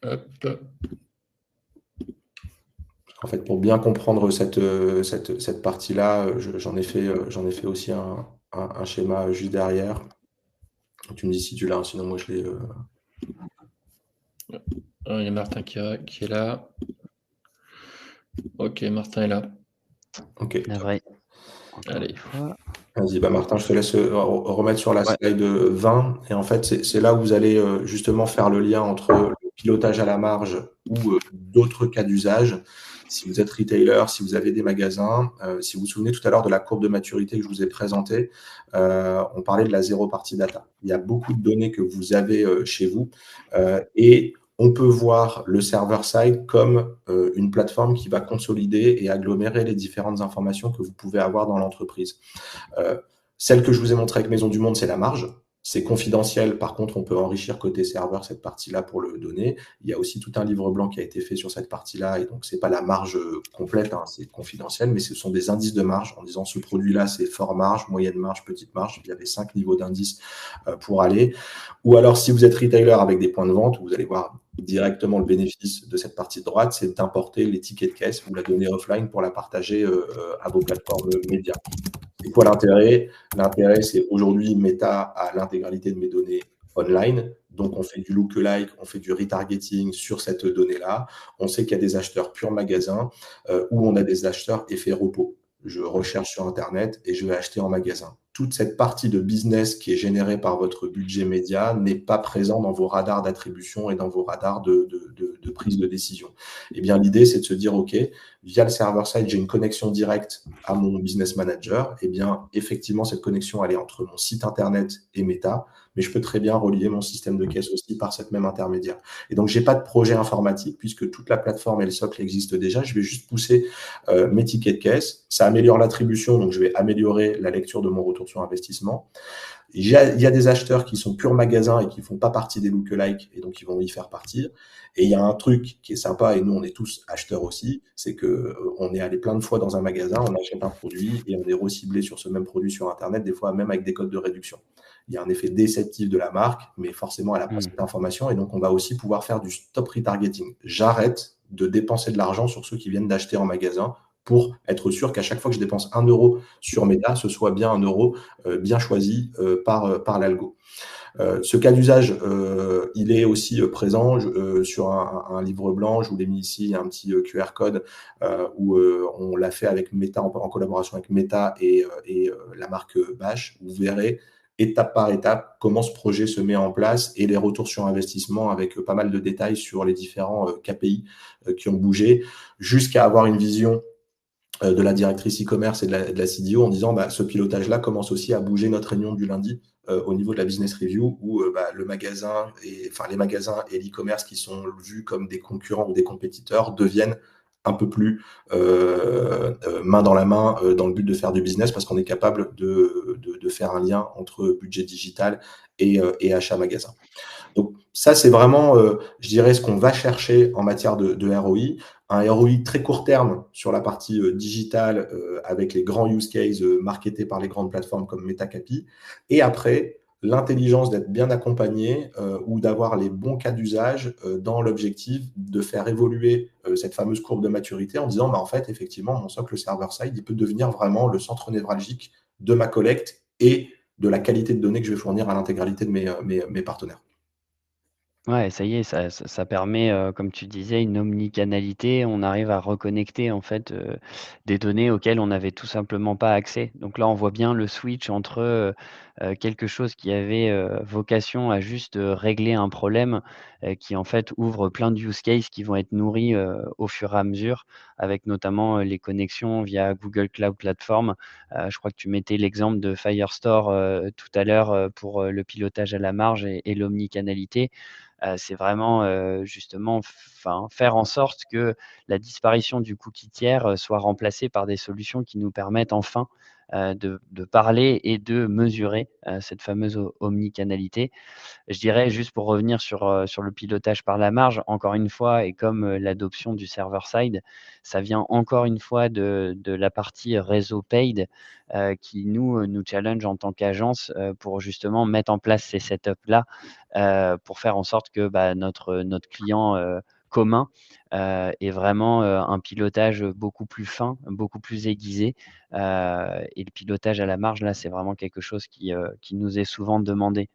Hop. En fait, pour bien comprendre cette partie-là, j'en ai fait aussi un schéma juste derrière. Tu me dis si tu l'as, sinon moi je l'ai. Il y a Martin qui est là. Ok, Martin est là. Ok. Allez. Vas-y, Martin, je te laisse remettre sur la slide 20. Et en fait, c'est là où vous allez justement faire le lien entre le pilotage à la marge ou d'autres cas d'usage. Si vous êtes retailer, si vous avez des magasins, si vous vous souvenez tout à l'heure de la courbe de maturité que je vous ai présentée, on parlait de la zéro party data. Il y a beaucoup de données que vous avez chez vous et on peut voir le server-side comme une plateforme qui va consolider et agglomérer les différentes informations que vous pouvez avoir dans l'entreprise. Celle que je vous ai montrée avec Maison du Monde, c'est la marge. C'est confidentiel. Par contre, on peut enrichir côté serveur cette partie-là pour le donner. Il y a aussi tout un livre blanc qui a été fait sur cette partie-là. Et donc, ce n'est pas la marge complète, c'est confidentiel, mais ce sont des indices de marge en disant ce produit-là, c'est fort marge, moyenne marge, petite marge. Il y avait 5 niveaux d'indices pour aller. Ou alors, si vous êtes retailer avec des points de vente, vous allez voir directement le bénéfice de cette partie de droite, c'est d'importer les tickets de caisse ou la donnée offline pour la partager à vos plateformes médias. C'est quoi l'intérêt? L'intérêt, c'est aujourd'hui, Meta a l'intégralité de mes données online. Donc, on fait du lookalike, on fait du retargeting sur cette donnée-là. On sait qu'il y a des acheteurs pur magasin ou on a des acheteurs effet repos. Je recherche sur Internet et je vais acheter en magasin. Toute cette partie de business qui est générée par votre budget média n'est pas présente dans vos radars d'attribution et dans vos radars de prise de décision. Eh bien, l'idée, c'est de se dire, OK, via le server-side, j'ai une connexion directe à mon business manager. Eh bien, effectivement, cette connexion, elle est entre mon site Internet et Meta, mais je peux très bien relier mon système de caisse aussi par cette même intermédiaire. Et donc, je n'ai pas de projet informatique puisque toute la plateforme et le socle existent déjà. Je vais juste pousser mes tickets de caisse. Ça améliore l'attribution, donc je vais améliorer la lecture de mon retour sur investissement. Il y a des acheteurs qui sont purs magasins et qui ne font pas partie des lookalikes et donc ils vont y faire partir. Et il y a un truc qui est sympa, et nous on est tous acheteurs aussi, c'est qu'on est allé plein de fois dans un magasin, on achète un produit et on est reciblé sur ce même produit sur Internet, des fois même avec des codes de réduction. Il y a un effet déceptif de la marque, mais forcément elle n'a pas cette information et donc on va aussi pouvoir faire du stop retargeting. J'arrête de dépenser de l'argent sur ceux qui viennent d'acheter en magasin pour être sûr qu'à chaque fois que je dépense 1 euro sur Meta, ce soit bien 1 euro bien choisi par l'algo. Ce cas d'usage, il est aussi présent sur un livre blanc. Je vous l'ai mis ici, il y a un petit QR code où on l'a fait avec Meta, en collaboration avec Meta et la marque Bash. Vous verrez étape par étape comment ce projet se met en place et les retours sur investissement avec pas mal de détails sur les différents KPI qui ont bougé jusqu'à avoir une vision de la directrice e-commerce et de la CDO en disant ce pilotage-là commence aussi à bouger notre réunion du lundi au niveau de la business review où le magasin les magasins et l'e-commerce qui sont vus comme des concurrents ou des compétiteurs deviennent un peu plus main dans la main dans le but de faire du business parce qu'on est capable de faire un lien entre budget digital et achat magasin. Donc ça, c'est vraiment, je dirais, ce qu'on va chercher en matière de ROI. Un ROI très court terme sur la partie digitale avec les grands use cases marketés par les grandes plateformes comme Metacapi. Et après, l'intelligence d'être bien accompagné ou d'avoir les bons cas d'usage dans l'objectif de faire évoluer cette fameuse courbe de maturité en disant, en fait, effectivement, mon socle server-side, il peut devenir vraiment le centre névralgique de ma collecte et de la qualité de données que je vais fournir à l'intégralité de mes partenaires. Ouais, ça y est, ça permet, comme tu disais, une omnicanalité. On arrive à reconnecter, en fait, des données auxquelles on n'avait tout simplement pas accès. Donc là, on voit bien le switch entre, quelque chose qui avait, vocation à juste, régler un problème, qui, en fait, ouvre plein de use cases qui vont être nourris, au fur et à mesure, avec notamment, les connexions via Google Cloud Platform. Je crois que tu mettais l'exemple de Firestore, tout à l'heure, pour, le pilotage à la marge et l'omnicanalité. C'est vraiment, justement faire en sorte que la disparition du cookie tiers, soit remplacée par des solutions qui nous permettent enfin, de parler et de mesurer, cette fameuse omnicanalité. Je dirais juste pour revenir sur le pilotage par la marge, encore une fois et comme, l'adoption du server side, ça vient encore une fois de la partie réseau paid, qui nous challenge en tant qu'agence, pour justement mettre en place ces setups-là, pour faire en sorte que, notre client, commun, ait vraiment, un pilotage beaucoup plus fin, beaucoup plus aiguisé, et le pilotage à la marge, là, c'est vraiment quelque chose qui nous est souvent demandé,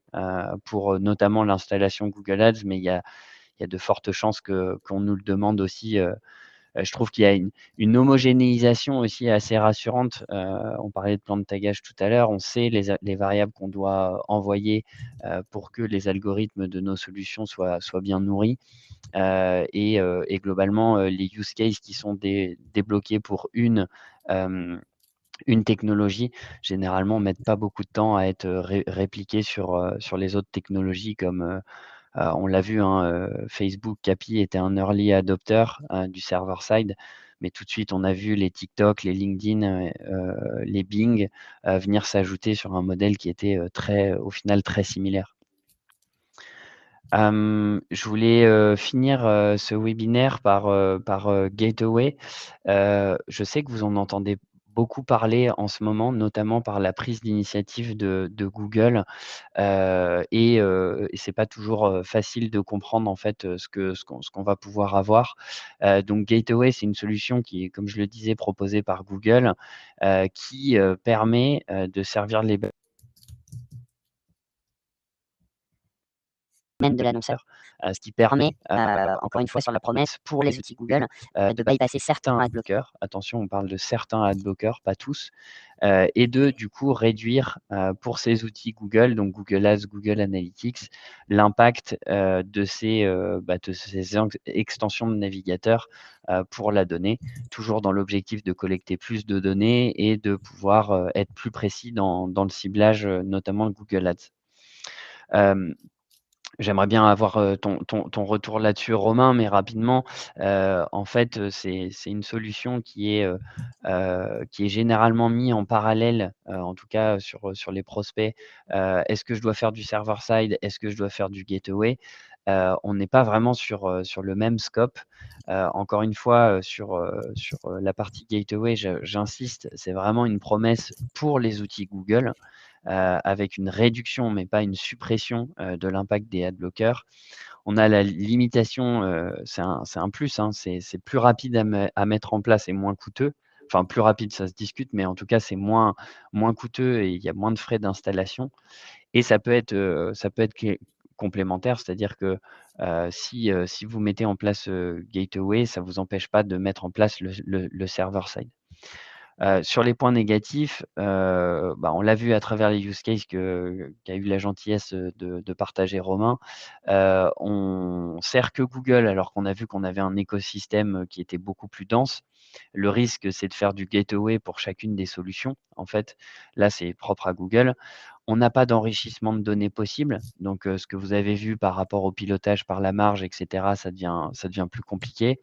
pour, notamment l'installation Google Ads, mais il y a de fortes chances qu'on nous le demande aussi. Je trouve qu'il y a une homogénéisation aussi assez rassurante. On parlait de plan de tagage tout à l'heure. On sait les variables qu'on doit envoyer, pour que les algorithmes de nos solutions soient bien nourris. Et globalement, les use cases qui sont débloqués pour une technologie, généralement, mettent pas beaucoup de temps à être, répliqués sur les autres technologies comme, on l'a vu, hein, Facebook, Capi était un early adopter, du server side, mais tout de suite, on a vu les TikTok, les LinkedIn, les Bing, venir s'ajouter sur un modèle qui était, au final très similaire. Je voulais, finir, ce webinaire par Gateway. Je sais que vous en entendez beaucoup parler en ce moment, notamment par la prise d'initiative de Google, et c'est pas toujours, facile de comprendre en fait, ce qu'on va pouvoir avoir. Donc Gateway, c'est une solution qui est, comme je le disais, proposée par Google, qui, permet, de servir les même de l'annonceur, ce qui permet, encore une fois sur la promesse pour les outils Google, de bypasser certains adblockers. Attention, on parle de certains adblockers, pas tous, et de du coup réduire, pour ces outils Google, donc Google Ads, Google Analytics, l'impact, de ces extensions de navigateurs, pour la donnée. Toujours dans l'objectif de collecter plus de données et de pouvoir, être plus précis dans le ciblage, notamment de Google Ads. J'aimerais bien avoir, ton retour là-dessus, Romain, mais rapidement, en fait, c'est une solution qui est généralement mis en parallèle, en tout cas sur les prospects. Est-ce que je dois faire du server side? Est-ce que je dois faire du gateway? On n'est pas vraiment sur le même scope. Encore une fois, sur la partie gateway, j'insiste, c'est vraiment une promesse pour les outils Google, avec une réduction, mais pas une suppression, de l'impact des adblockers. On a la limitation, c'est un plus, hein, c'est plus rapide à mettre en place et moins coûteux. Enfin, plus rapide, ça se discute, mais en tout cas, c'est moins coûteux et il y a moins de frais d'installation et ça peut être complémentaire, c'est-à-dire que, si vous mettez en place, Gateway, ça ne vous empêche pas de mettre en place le server side. Sur les points négatifs, on l'a vu à travers les use cases qu'a eu la gentillesse, de partager Romain. On sert que Google alors qu'on a vu qu'on avait un écosystème, qui était beaucoup plus dense. Le risque, c'est de faire du gateway pour chacune des solutions. En fait, là, c'est propre à Google. On n'a pas d'enrichissement de données possible, donc ce que vous avez vu par rapport au pilotage par la marge et cetera, ça devient plus compliqué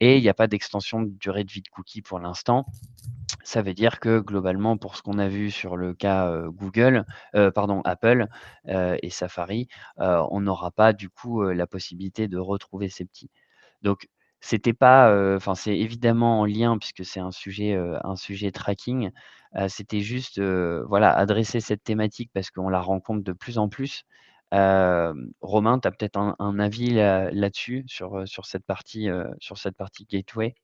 et il y a pas d'extension de durée de vie de cookies pour l'instant. Ça veut dire que globalement, pour ce qu'on a vu sur le cas, Apple, et Safari, on n'aura pas du coup, la possibilité de retrouver ces petits. Donc c'était pas, enfin, c'est évidemment en lien puisque c'est un sujet tracking. C'était juste, voilà, adresser cette thématique parce qu'on la rencontre de plus en plus. Romain, tu as peut-être un avis là-dessus sur cette partie gateway?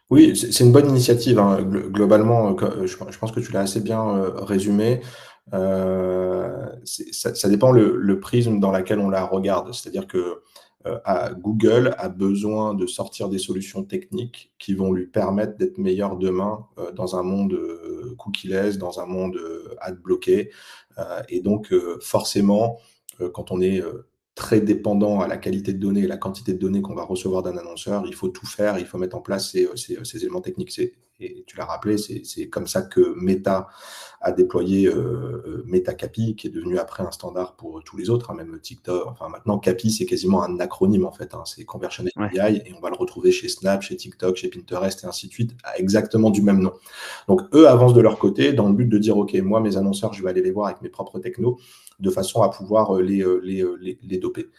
Oui, c'est une bonne initiative, hein. Globalement, je pense que tu l'as assez bien résumé. Ça dépend le prisme dans lequel on la regarde. C'est-à-dire que Google a besoin de sortir des solutions techniques qui vont lui permettre d'être meilleur demain dans un monde cookie-less, dans un monde ad bloqué. Et donc, forcément, quand on est très dépendant à la qualité de données et la quantité de données qu'on va recevoir d'un annonceur, il faut tout faire, il faut mettre en place ces éléments techniques. Et tu l'as rappelé, c'est comme ça que Meta a déployé Meta CAPI, qui est devenu après un standard pour tous les autres, hein, même TikTok. Enfin, maintenant, CAPI, c'est quasiment un acronyme, en fait, hein. C'est Conversion Ouais. API, et on va le retrouver chez Snap, chez TikTok, chez Pinterest, et ainsi de suite, exactement du même nom. Donc, eux avancent de leur côté dans le but de dire, OK, moi, mes annonceurs, je vais aller les voir avec mes propres technos, de façon à pouvoir les doper.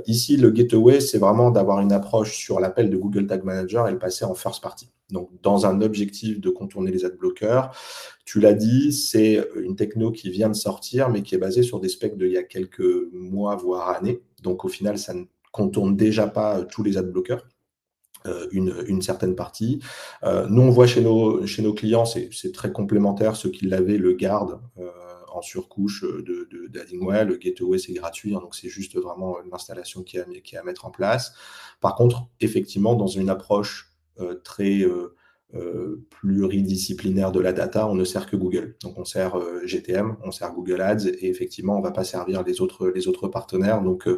Ici, le gateway, c'est vraiment d'avoir une approche sur l'appel de Google Tag Manager et le passer en first party. Donc, dans un objectif de contourner les ad bloqueurs, tu l'as dit, c'est une techno qui vient de sortir, mais qui est basée sur des specs d'il y a quelques mois, voire années. Donc, au final, ça ne contourne déjà pas tous les ad bloqueurs. Une certaine partie. Nous, on voit chez nos clients, c'est très complémentaire. Ceux qui l'avaient le gardent en surcouche d'Addingwell. Le gateway, c'est gratuit, hein, donc c'est juste vraiment l'installation qui est à mettre en place. Par contre, effectivement, dans une approche très pluridisciplinaire de la data, on ne sert que Google. Donc on sert GTM, on sert Google Ads, et effectivement, on ne va pas servir les autres partenaires. Donc,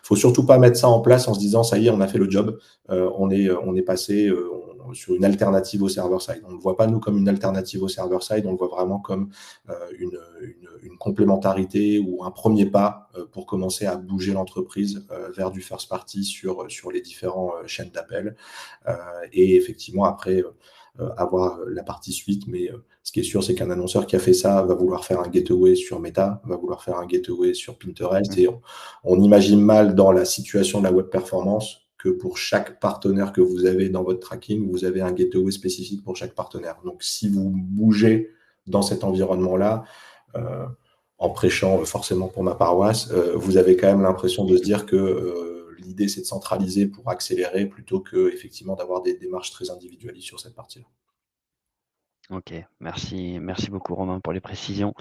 faut surtout pas mettre ça en place en se disant, ça y est, on a fait le job. On est passé sur une alternative au server-side. On ne le voit pas, nous, comme une alternative au server-side, on le voit vraiment comme une complémentarité ou un premier pas pour commencer à bouger l'entreprise vers du first party sur les différents chaînes d'appel. Et effectivement, après, avoir la partie suite. Mais ce qui est sûr, c'est qu'un annonceur qui a fait ça va vouloir faire un gateway sur Meta, va vouloir faire un gateway sur Pinterest. Et on imagine mal dans la situation de la web performance que pour chaque partenaire que vous avez dans votre tracking, vous avez un gateway spécifique pour chaque partenaire. Donc, si vous bougez dans cet environnement-là, en prêchant forcément pour ma paroisse, vous avez quand même l'impression de se dire que l'idée, c'est de centraliser pour accélérer plutôt que effectivement d'avoir des démarches très individualistes sur cette partie-là. OK, merci beaucoup Romain pour les précisions.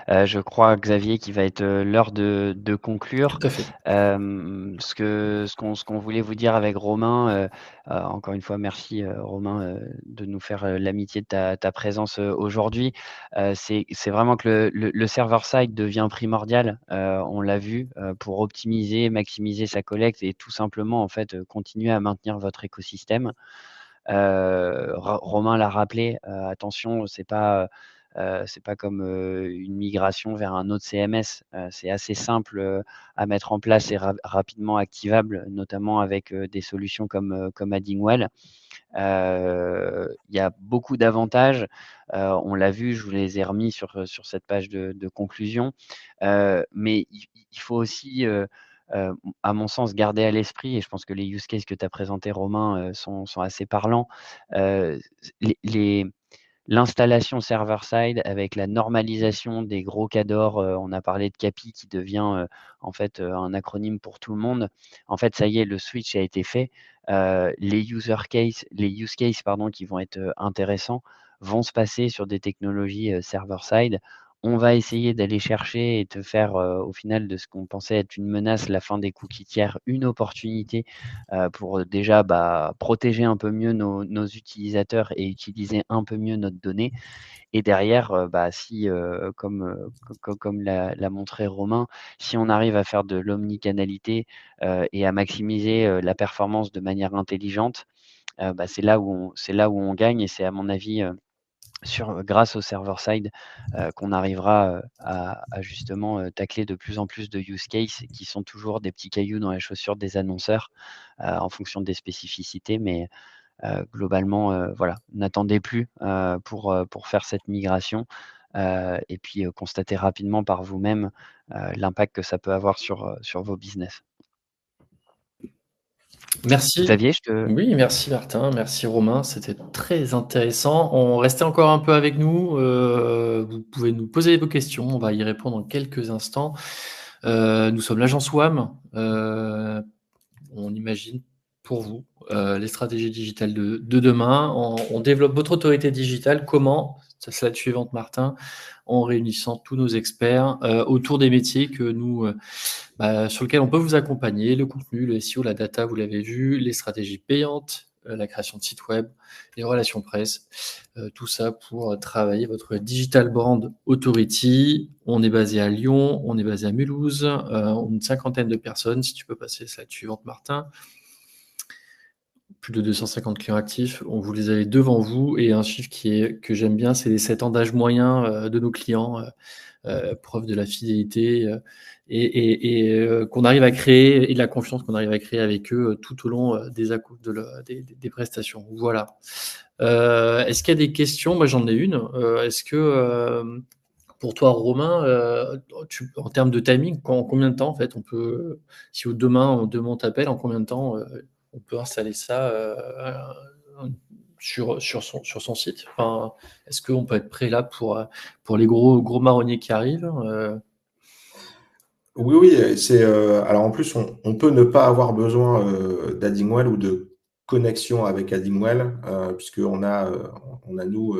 Je crois, Xavier, qu'il va être, l'heure de conclure. Tout à fait. Ce qu'on voulait vous dire avec Romain, encore une fois merci, Romain, de nous faire, l'amitié de ta présence, aujourd'hui. C'est vraiment que le server side devient primordial, on l'a vu, pour optimiser, maximiser sa collecte et tout simplement, en fait, continuer à maintenir votre écosystème. Romain l'a rappelé, attention, c'est pas comme, une migration vers un autre CMS. C'est assez simple, à mettre en place et rapidement activable, notamment avec, des solutions comme Addingwell. Il y a beaucoup d'avantages, on l'a vu, je vous les ai remis sur cette page de conclusion. Mais il faut aussi, à mon sens, garder à l'esprit et je pense que les use cases que tu as présentés, Romain, sont assez parlants. Les L'installation server-side avec la normalisation des gros cadors, on a parlé de CAPI qui devient, en fait, un acronyme pour tout le monde. En fait, ça y est, le switch a été fait. Les use cases pardon, qui vont être, intéressants vont se passer sur des technologies, server-side. on va essayer d'aller chercher et te faire, au final, de ce qu'on pensait être une menace, la fin des cookies tiers, une opportunité, pour, déjà, protéger un peu mieux nos utilisateurs et utiliser un peu mieux notre donnée. Et derrière, si, comme l'a montré Romain, si on arrive à faire de l'omnicanalité, et à maximiser, la performance de manière intelligente, c'est là où on gagne et c'est à mon avis, grâce au server side, qu'on arrivera, à justement, tacler de plus en plus de use cases qui sont toujours des petits cailloux dans les chaussures des annonceurs, en fonction des spécificités. Mais globalement, voilà, n'attendez plus, pour faire cette migration, et puis, constatez rapidement par vous-même, l'impact que ça peut avoir sur vos business. Merci. Xavier, je te Oui, merci Martin, merci Romain, c'était très intéressant. On restait encore un peu avec nous. Vous pouvez nous poser vos questions, on va y répondre en quelques instants. Nous sommes l'agence WAM. On imagine pour vous les stratégies digitales de demain. On développe votre autorité digitale. Comment? C'est la slide suivante, Martin. En réunissant tous nos experts autour des métiers que nous, sur lesquels on peut vous accompagner, le contenu, le SEO, la data, vous l'avez vu, les stratégies payantes, la création de sites web, les relations presse, tout ça pour travailler votre Digital Brand Authority. On est basé à Lyon, on est basé à Mulhouse, on est une 50aine de personnes. Si tu peux passer la slide suivante, Martin. Plus de 250 clients actifs, on vous les avez devant vous, et un chiffre que j'aime bien, c'est les 7 ans d'âge moyen de nos clients, preuve de la fidélité qu'on arrive à créer et de la confiance qu'on arrive à créer avec eux tout au long des prestations. Voilà. Est-ce qu'il y a des questions? Moi, j'en ai une. Est-ce que pour toi, Romain, en termes de timing, en combien de temps, en fait, si demain on t'appelle, en combien de temps on peut installer ça sur son site? Enfin, est-ce qu'on peut être prêt là pour les gros marronniers qui arrivent? Oui, alors en plus, on peut ne pas avoir besoin d'Addingwell ou de connexion avec Addingwell, puisqu'on a, nous,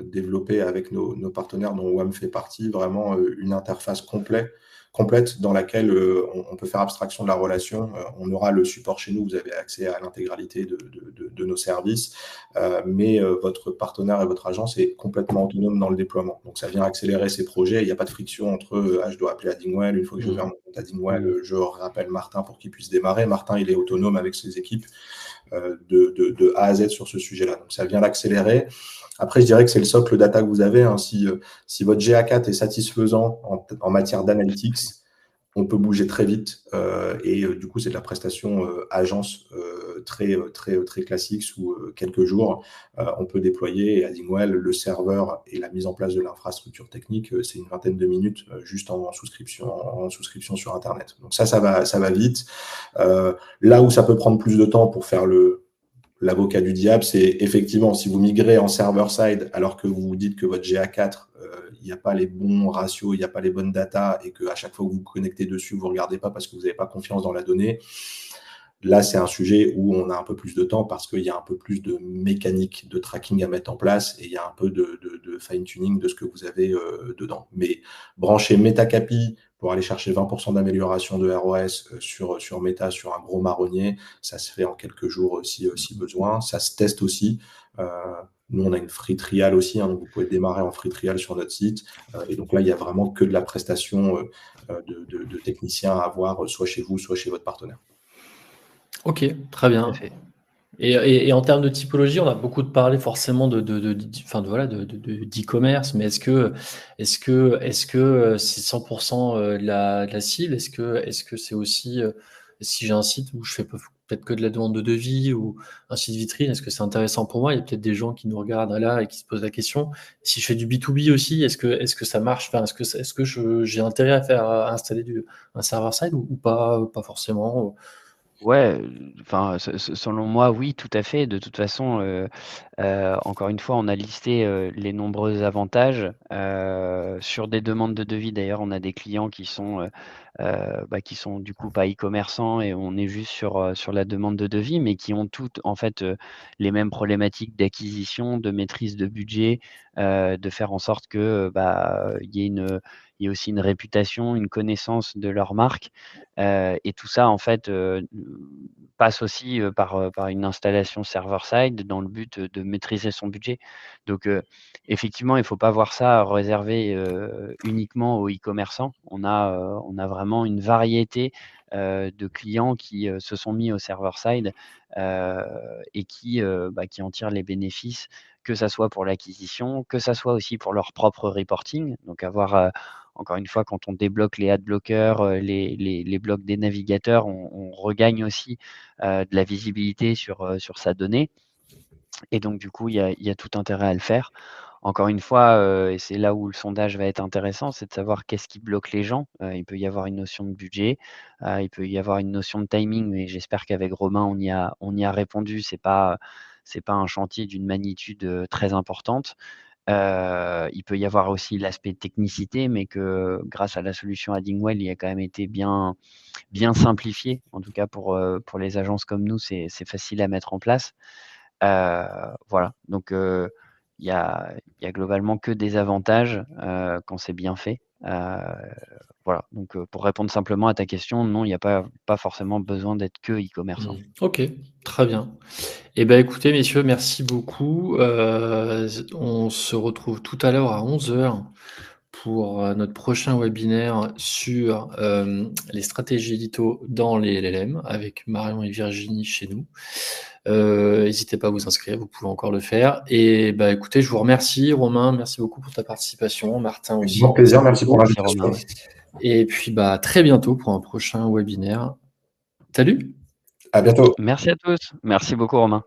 développé avec nos partenaires dont WAM fait partie, vraiment une interface complète dans laquelle on peut faire abstraction de la relation. On aura le support chez nous, vous avez accès à l'intégralité de nos services, mais votre partenaire et votre agence est complètement autonome dans le déploiement. Donc ça vient accélérer ces projets. Il n'y a pas de friction entre je dois appeler Addingwell, une fois que j'ai ouvert mon compte Addingwell, je rappelle Martin pour qu'il puisse démarrer. Martin, il est autonome avec ses équipes de A à Z sur ce sujet-là. Donc ça vient l'accélérer. Après, je dirais que c'est le socle data que vous avez. Hein. Si votre GA4 est satisfaisant en matière d'analytics, on peut bouger très vite. Et du coup, c'est de la prestation agence très classique sous quelques jours. On peut déployer Addingwell, le serveur et la mise en place de l'infrastructure technique. C'est une vingtaine de minutes juste en souscription sur Internet. Donc ça va vite. Là où ça peut prendre plus de temps pour faire l'avocat du diable, c'est effectivement si vous migrez en server-side alors que vous vous dites que votre GA4, il n'y a pas les bons ratios, il n'y a pas les bonnes data et qu'à chaque fois que vous vous connectez dessus, vous ne regardez pas parce que vous n'avez pas confiance dans la donnée. Là, c'est un sujet où on a un peu plus de temps parce qu'il y a un peu plus de mécanique de tracking à mettre en place et il y a un peu de fine-tuning de ce que vous avez dedans. Mais brancher Metacapi pour aller chercher 20% d'amélioration de ROS sur Meta, sur un gros marronnier, ça se fait en quelques jours si besoin. Ça se teste aussi. Nous, on a une free trial aussi, hein, donc vous pouvez démarrer en free trial sur notre site. Et donc là, il n'y a vraiment que de la prestation de techniciens à avoir, soit chez vous, soit chez votre partenaire. Ok, très bien. Et en termes de typologie, on a beaucoup parlé forcément d'e-commerce, mais est-ce que c'est 100% de la cible? Est-ce que c'est aussi, si j'ai un site où je fais peut-être que de la demande de devis ou un site vitrine, est-ce que c'est intéressant pour moi? Il y a peut-être des gens qui nous regardent là et qui se posent la question. Si je fais du B2B aussi, est-ce que ça marche? Enfin, est-ce que j'ai intérêt à installer un server-side ou pas forcément? Ouais, enfin, selon moi, oui, tout à fait. De toute façon, encore une fois, on a listé, les nombreux avantages, sur des demandes de devis. D'ailleurs, on a des clients qui sont du coup pas e-commerçants et on est juste sur la demande de devis, mais qui ont toutes en fait, les mêmes problématiques d'acquisition, de maîtrise de budget, de faire en sorte que, il y ait aussi une réputation, une connaissance de leur marque, et tout ça en fait, passe aussi, par une installation server-side dans le but, de maîtriser son budget. Donc, effectivement, il ne faut pas voir ça réservé, uniquement aux e-commerçants. On a vraiment une variété, de clients qui, se sont mis au server-side, heu et qui en tirent les bénéfices, que ça soit pour l'acquisition, que ça soit aussi pour leur propre reporting. Donc encore une fois, quand on débloque les adblockers, les blocs des navigateurs, on regagne aussi, de la visibilité sur sa donnée et donc du coup, il y a tout intérêt à le faire. Encore une fois, et c'est là où le sondage va être intéressant, c'est de savoir qu'est-ce qui bloque les gens. Il peut y avoir une notion de budget, il peut y avoir une notion de timing, mais j'espère qu'avec Romain, on y a répondu. C'est pas un chantier d'une magnitude, très importante. Il peut y avoir aussi l'aspect technicité, mais que grâce à la solution Addingwell, il a quand même été bien bien simplifié. En tout cas pour les agences comme nous, c'est facile à mettre en place. Voilà, donc il y a globalement que des avantages, quand c'est bien fait. Voilà, donc pour répondre simplement à ta question, non, il y a pas forcément besoin d'être que e-commerçant. OK, très bien. Eh ben, écoutez messieurs, merci beaucoup. On se retrouve tout à l'heure à 11h pour, notre prochain webinaire sur, les stratégies édito dans les LLM avec Marion et Virginie chez nous. Hésitez pas à vous inscrire, vous pouvez encore le faire et bah, écoutez, je vous remercie Romain, merci beaucoup pour ta participation, Martin Avec aussi. grand plaisir, merci pour Merci l'invitation. Romain. Et puis, bah, à très bientôt pour un prochain webinaire. Salut! À bientôt. Merci à tous. Merci beaucoup Romain.